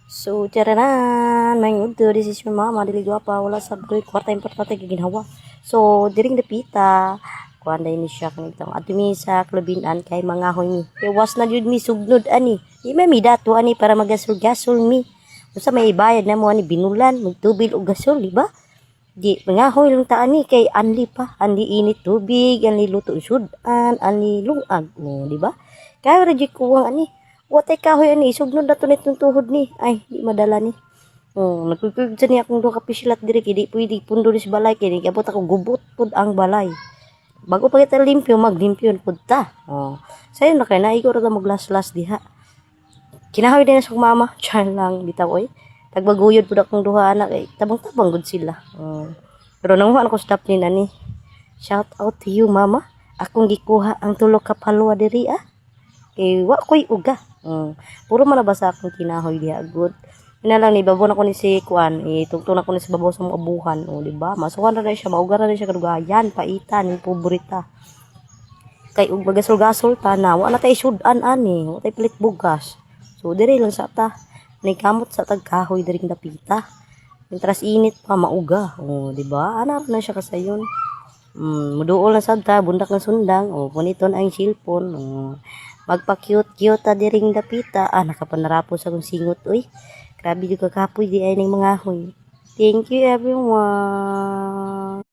So, taranan, may udto, this is your mama, dili gwapa, wala sa grade, kwarta importante ginawa. So, diring dapita, kuan day ni siya kanitong atumi sa klubinan kay mga hoy mi. Iwas na jud mi sugnod ani. Di may mi dato ani para magasol-gasol mi. Usa may ibayad na mo ani binulan, magtubil og gasol, di ba? Di mga hoy lang ta ani kay anli pa, anli init tubig, anli luto sudan, anli lungag mo, di ba? Kaya ra jud kuwang ani. Watay kahoy ani sugnod na tunit ng tuhod ni. Ay, di madala ni. Oh, nagpipig sa niya akong duha ka pisilat diri kay di pwede pundo ni sa balay kay di abot ako gubot pud ang balay. Bago pa kita limpyo, maglimpyo pud ta. Oh. Sayo na kay naigo ra ta maglaslas diha. Kinahawi din sa mama, chan lang bitaw oy. Tagbaguyod pud akong duha anak kay tabang-tabang gud sila. Oh. Pero nang ako stop ni nani. Shout out to you mama. Akong gikuha ang tulo ka palwa diri ah. Kay wa koy uga. Puro man nabasa akong kinahoy diha good. Ina lang ni babon ako ni si kuan, tungtong ako ni si babaw sa mga abuhan, o di ba? Masukan na siya, maugar na siya kadugayan, paitan, yung paborita. Kay ug bagasol-gasol ta na, wa na tay sudan ani, wa tay pilit bugas. So dire lang sa ta, ni kamot sa tagkahoy diring dapita. Intras init pa mauga, o di ba? Ana na siya kasayon. Muduol na sad ta, bundak ng sundang, o puniton ang cellphone, o magpa-cute-cute ta diring dapita. Nakapanarapos akong singot, uy. Grabe yung kakapoy di ay ng mga hoy. Thank you everyone.